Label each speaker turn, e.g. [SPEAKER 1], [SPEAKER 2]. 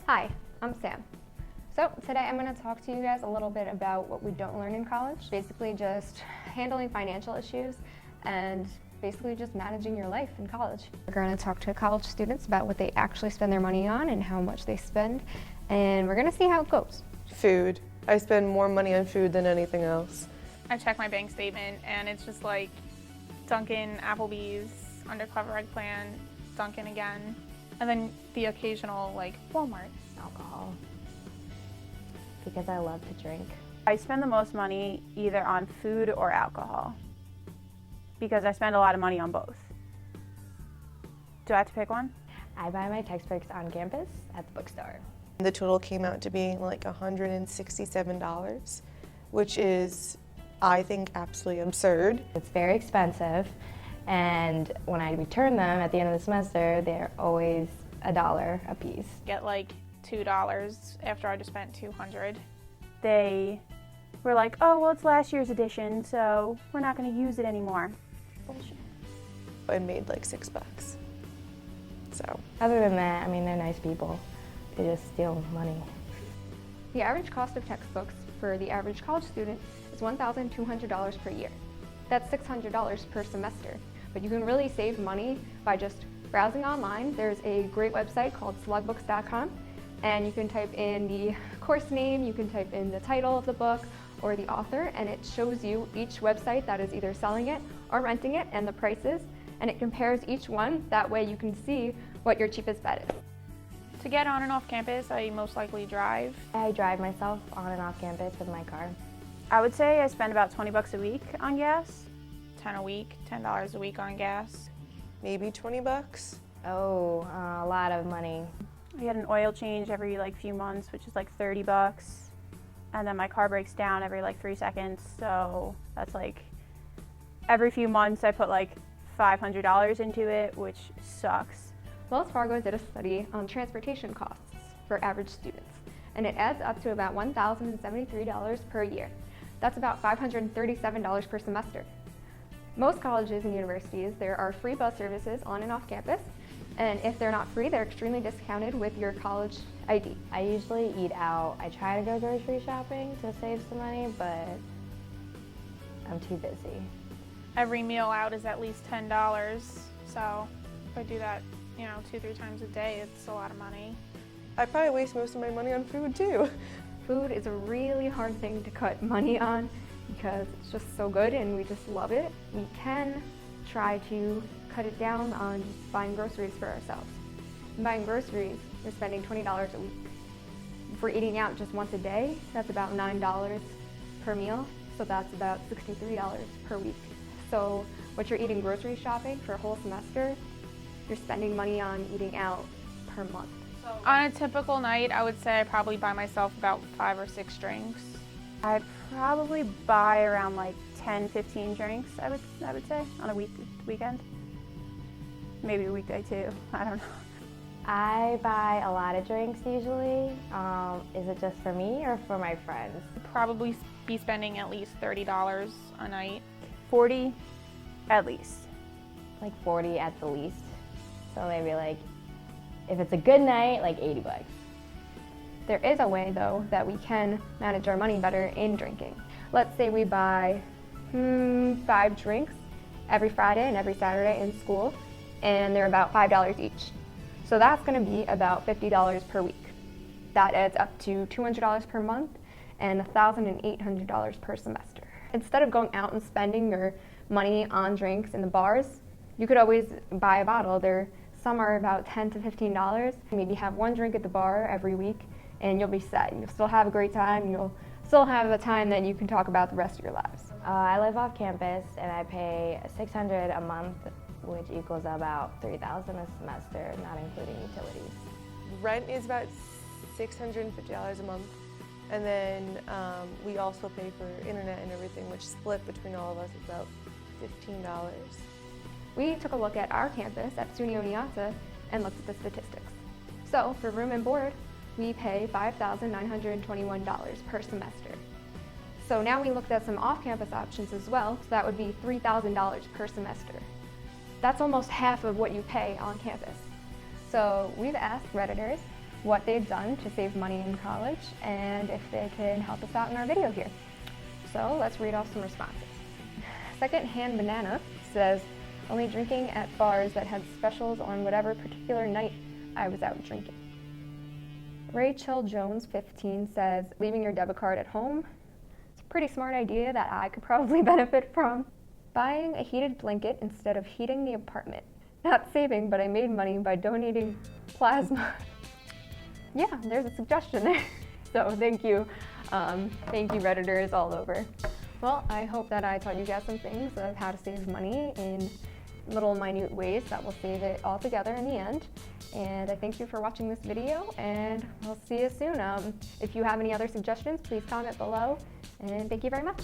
[SPEAKER 1] Hi, I'm Sam. So today I'm going to talk to you guys a little bit about what we don't learn in college. Basically just handling financial issues and basically just managing your life in college. We're going to talk to college students about what they actually spend their money on and how much they spend, and we're going to see how it goes.
[SPEAKER 2] Food. I spend more money on food than anything else.
[SPEAKER 3] I check my bank statement and it's just like Dunkin', Applebee's, Undercover Eggplant, Dunkin' again, and then the occasional like Walmart.
[SPEAKER 4] Alcohol, because I love to drink.
[SPEAKER 5] I spend the most money either on food or alcohol because I spend a lot of money on both. Do I have to pick one?
[SPEAKER 4] I buy my textbooks on campus at the bookstore.
[SPEAKER 2] The total came out to being like $167, which is, I think, absolutely absurd.
[SPEAKER 4] It's very expensive, and when I return them at the end of the semester, they're always $1 a piece.
[SPEAKER 3] Get like $2 after I just spent $200.
[SPEAKER 5] They were like, oh, well, it's last year's edition, so we're not going to use it anymore. Bullshit.
[SPEAKER 2] I made like $6. So.
[SPEAKER 4] Other than that, I mean, they're nice people. They just steal money.
[SPEAKER 1] The average cost of textbooks for the average college student is $1,200 per year. That's $600 per semester. But you can really save money by just browsing online. There's a great website called slugbooks.com, and you can type in the course name, you can type in the title of the book or the author, and it shows you each website that is either selling it or renting it and the prices, and it compares each one. That way you can see what your cheapest bet is.
[SPEAKER 3] To get on and off campus, I most likely drive.
[SPEAKER 4] I drive myself on and off campus with my car.
[SPEAKER 5] I would say I spend about $20 a week on gas.
[SPEAKER 3] $10 a week on gas.
[SPEAKER 2] Maybe $20.
[SPEAKER 4] Oh, a lot of money.
[SPEAKER 5] I get an oil change every like few months, which is like $30. And then my car breaks down every like 3 seconds, so that's like every few months I put like $500 into it, which sucks.
[SPEAKER 1] Wells Fargo did a study on transportation costs for average students, and it adds up to about $1,073 per year. That's about $537 per semester. Most colleges and universities, there are free bus services on and off campus, and if they're not free, they're extremely discounted with your college ID.
[SPEAKER 4] I usually eat out. I try to go grocery shopping to save some money, but I'm too busy.
[SPEAKER 3] Every meal out is at least $10, so if I do that, 2-3 times a day, it's a lot of money.
[SPEAKER 2] I probably waste most of my money on food too.
[SPEAKER 1] Food is a really hard thing to cut money on because it's just so good and we just love it. We can try to cut it down on just buying groceries for ourselves. And buying groceries, we're spending $20 a week. If we're eating out just once a day, that's about $9 per meal, so that's about $63 per week. So what you're eating grocery shopping for a whole semester, you're spending money on eating out per month.
[SPEAKER 3] On a typical night, I would say I probably buy myself about 5 or 6 drinks.
[SPEAKER 5] I probably buy around like 10-15 drinks, I would say, on a weekend. Maybe a weekday too, I don't know.
[SPEAKER 4] I buy a lot of drinks usually. Is it just for me or for my friends?
[SPEAKER 3] Probably be spending at least $30 a night.
[SPEAKER 5] 40 at least.
[SPEAKER 4] Like 40 at the least. So maybe like, if it's a good night, like $80.
[SPEAKER 1] There is a way though that we can manage our money better in drinking. Let's say we buy 5 drinks every Friday and every Saturday in school, and they're about $5 each. So that's going to be about $50 per week. That adds up to $200 per month and $1,800 per semester. Instead of going out and spending your money on drinks in the bars, you could always buy a bottle. Some are about $10 to $15. Maybe have 1 drink at the bar every week and you'll be set. You'll still have a great time. You'll still have a time that you can talk about the rest of your lives.
[SPEAKER 4] I live off campus and I pay $600 a month, which equals about $3,000 a semester, not including utilities.
[SPEAKER 2] Rent is about $650 a month, and then we also pay for internet and everything, which split between all of us is about $15.
[SPEAKER 1] We took a look at our campus at SUNY Oneonta and looked at the statistics. So for room and board, we pay $5,921 per semester. So now we looked at some off-campus options as well, so that would be $3,000 per semester. That's almost half of what you pay on campus. So we've asked Redditors what they've done to save money in college and if they can help us out in our video here. So let's read off some responses. Secondhand Banana says, only drinking at bars that had specials on whatever particular night I was out drinking. Rachel Jones 15 says, leaving your debit card at home. It's a pretty smart idea that I could probably benefit from. Buying a heated blanket instead of heating the apartment. Not saving, but I made money by donating plasma. Yeah, there's a suggestion there. So thank you. Thank you, Redditors all over. Well, I hope that I taught you guys some things of how to save money in little minute ways that will save it all together in the end. And I thank you for watching this video, and we'll see you soon. If you have any other suggestions, please comment below, and thank you very much.